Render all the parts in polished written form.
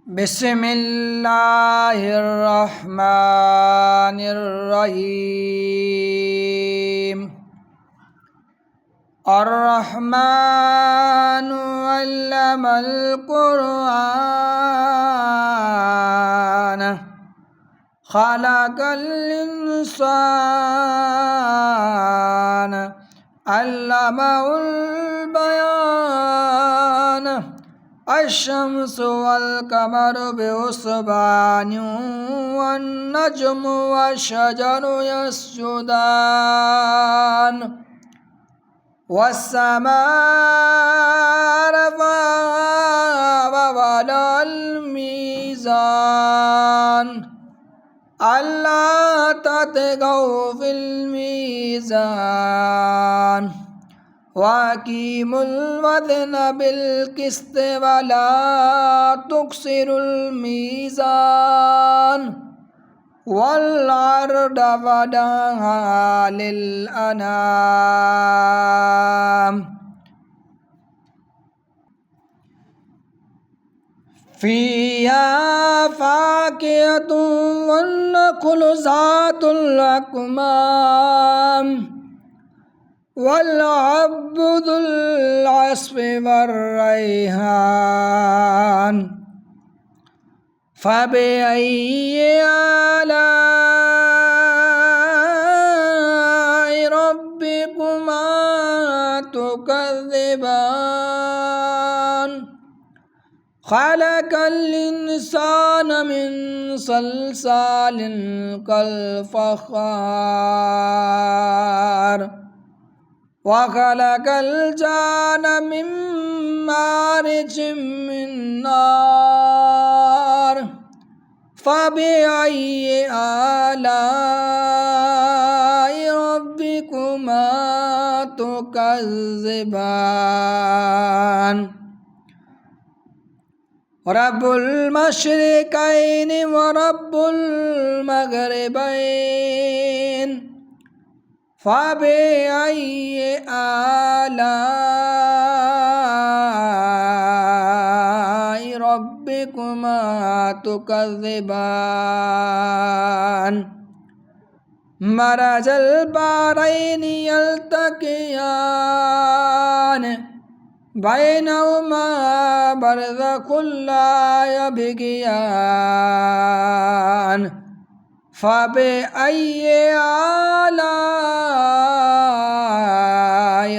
بسم الله الرحمن الرحيم الرحمن علم القرآن خلق الإنسان علمه البيان الشمس والقمر بحسبان والنجم والشجر يسجدان والسماء رفعها ووضع الميزان ألا تطغوا في الميزان وأقيموا الوزن بالقسط ولا تخسروا الميزان والأرض وضعها للأنام فيها فاكهة والنخل ذات الأكمام والحب ذو العصف والريحان فبأي آلاء ربكما تكذبان خلق الإنسان من صلصال كالفخار وخلق الجان من مارج من نار فبأي آلاء ربكما تكذبان رب المشرقين ورب المغربين فبأي آلاء ربكما تكذبان مرج البحرين يلتقيان بينهما برزخ لا يبغيان فبأي آلاء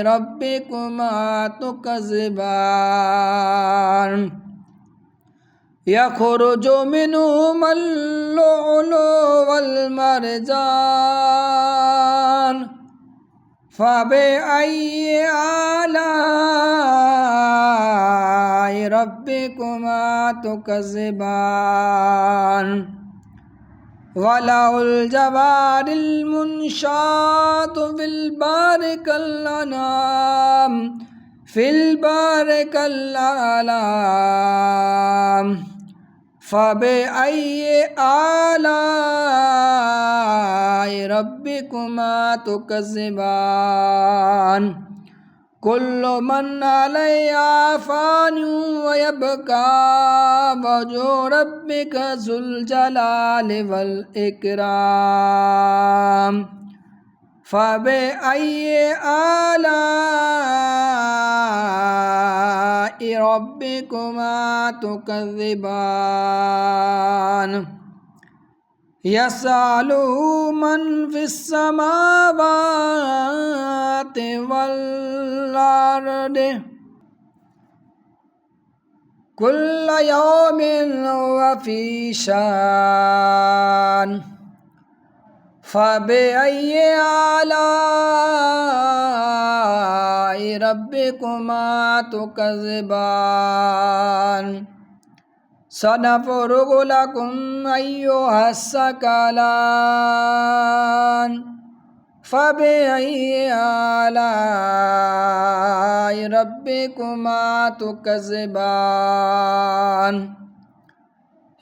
ربكما تكذبان يخرج منهما اللؤلؤ والمرجان فبأي آلاء ربكما تكذبان وله الجوار المنشآت في البحر كالأعلام فبأي آلاء ربكما تكذبان كل من عليها فان ويبقى وجه ربك ذو الجلال والإكرام فبأي آلاء ربكما تكذبان يسأله من في السماوات والأرض كل يوم هو في شان فبأي آلاء ربكما تكذبان سنفرغ لكم أيها الثقلان فبأي آلاء ربكما تكذبان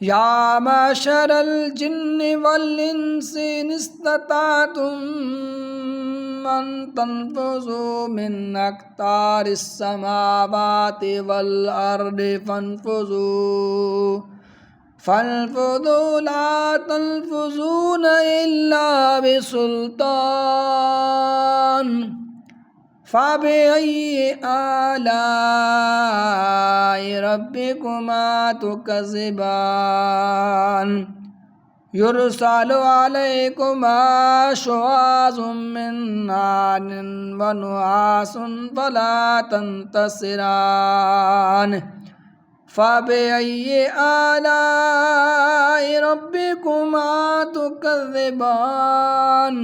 يا معشر الجن والإنس إن استطعتم أن تنفذوا من أقطار السماوات والأرض فانفذوا फल्फुज़ू ला तल्फुज़ून इल्ला बिसुल्तान फ़बिअय्यि आलाइ रब्बिकुमा तुकज़्ज़िबान युरसलु अलैकुमा शुआज़ुम मिन नारिन व नुआसुन फला तंतसिरान फ़बिअय्यि आलाइ रब्बिकुमा तुकज़्ज़िबान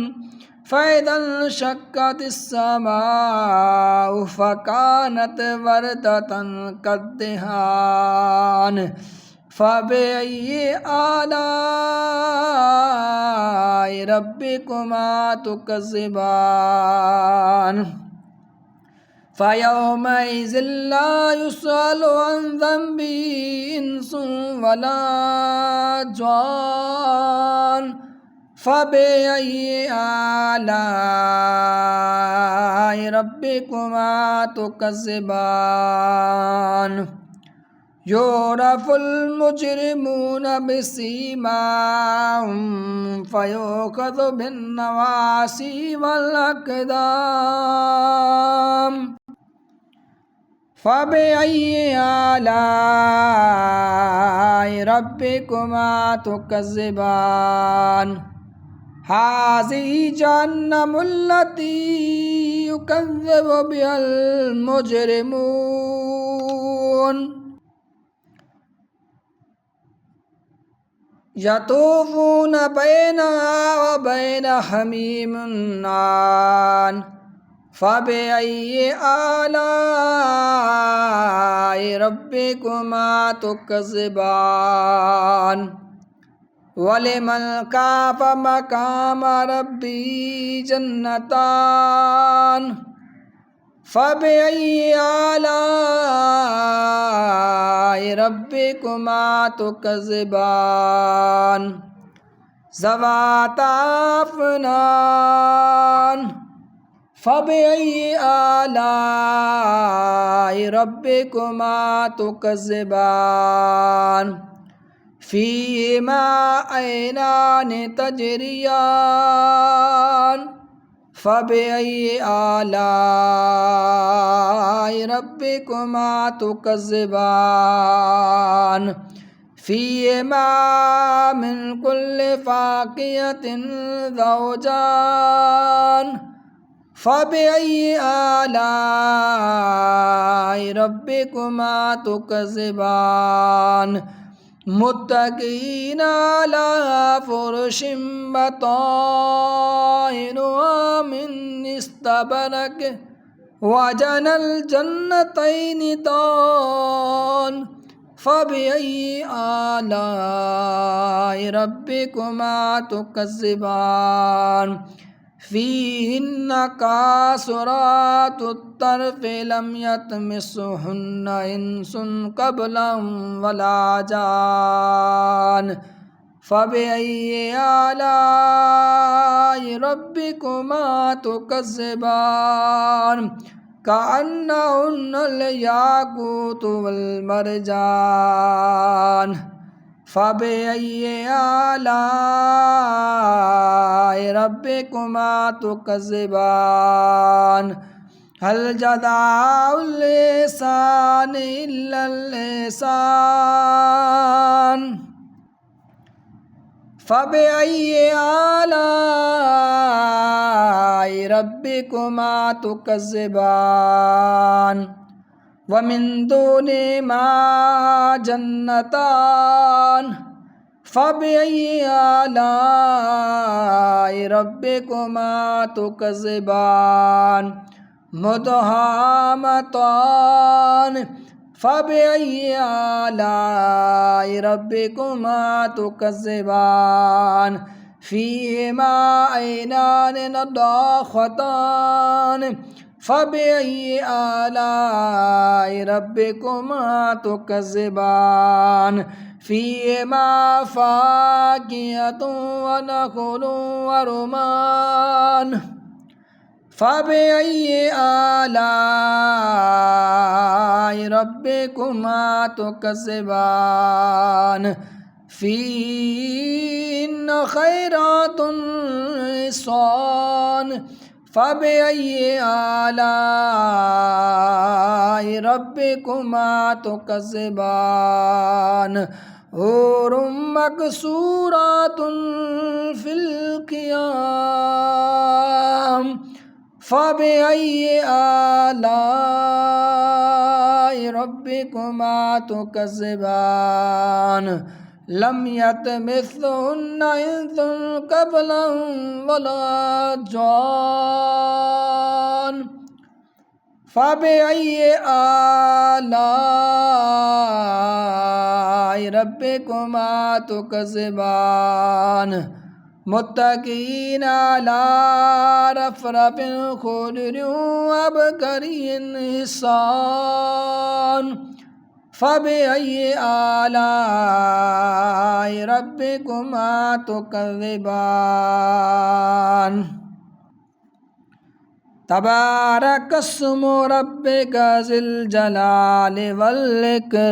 फ़इज़ा इंशक़्क़तिस समाउ फ़कानत वरदतन कद्दिहान फ़बिअय्यि आलाइ रब्बिकुमा तुकज़्ज़िबान फ़यौमइज़िन ला युस्अलु अन ज़ंबिही इंसुन वला जान फ़बिअय्यि आलाइ रब्बिकुमा तुकज़्ज़िबान युरफ़ुल मुजरिमून बिसीमाहुम फ़युख़ज़ु बिन्नवासी वल अक़दाम फ़बिअय्यि आलाइ रब्बिकुमा तुकज़्ज़िबान हाज़िही जहन्नमुल्लती युकज़्ज़िबु बिहल मुजरिमून यतूफ़ून बैनहा व बैन हमीमिन आन फ़बिअय्यि आलाइ रब्बिकुमा तुकज़्ज़िबान वलिमन खाफ़ मक़ाम रब्बिही जन्नतान फ़बिअय्यि आलाइ रब्बिकुमा तुकज़्ज़िबान ज़वाता अफ़नान फ़बिअय्यि आलाइ रब्बिकुमा तुकज़्ज़िबान फ़ीहिमा ऐनान तजरियान फ़बिअय्यि आलाइ रब्बिकुमा तुकज़्ज़िबान फ़ीहिमा मिन कुल्लि फ़ाकिहतिन ज़ौजान फ़बिअय्यि आलाइ रब्बिकुमा तुकज़्ज़िबान मुत्तक़ीना अला फ़ुरुशिन बताइनुहा मिन इस्तबरक़ वजनल जन्नतैनि दान फ़बिअय्यि आलाइ रब्बिकुमा तुकज़्ज़िबान फ़ीहिन्न कासिरातुत तर्फ़ि लम यतमिसहुन्न इंसुन क़ब्लहुम वला जान फ़बिअय्यि आलाइ रब्बिकुमा तुकज़्ज़िबान कअन्नहुन्नल याक़ूतु वल मरजान फ़बिअय्यि आलाइ रब्बिकुमा तुकज़्ज़िबान हल जज़ाउल इहसानि इल्लल इहसान फ़बिअय्यि आलाइ रब्बिकुमा तुकज़्ज़िबान व मिन दूनिहिमा जन्नतान फ़बिअय्यि आलाइ रब्बिकुमा तुकज़्ज़िबान मुदहामतान फ़बिअय्यि आलाइ रब्बिकुमा तुकज़्ज़िबान फ़ीहिमा ऐनान नदाख़तान फ़बिअय्यि आलाइ रब्बिकुमा तुकज़्ज़िबान फ़ीहिमा फ़ाकिहतुन व नख़लुन व रुम्मान फ़बिअय्यि आलाइ रब्बिकुमा तुकज़्ज़िबान फ़ीन खैरातुन हिसान फ़बिअय्यि आलाइ रब्बिकुमा तुकज़्ज़िबान हूरुम मक़सूरातुन फ़िल क़ियाम फ़बिअय्यि आलाइ रब्बिकुमा तुकज़्ज़िबान लम यतमिस्सुहुन्ना इंसुन क़ब्लहुम वला जान फ़बिअय्यि आलाइ रब्बिकुमा तुकज़्ज़िबान मुत्तक़ीना अला रफ़रफ़िन ख़ुदरिन वअबक़रिय्यिन हिसान फ़बिअय्यि आलाइ रब्बिकुमा तुकज़्ज़िबान तबारकस्मु रब्बिका ज़िल जलालि वल इकराम।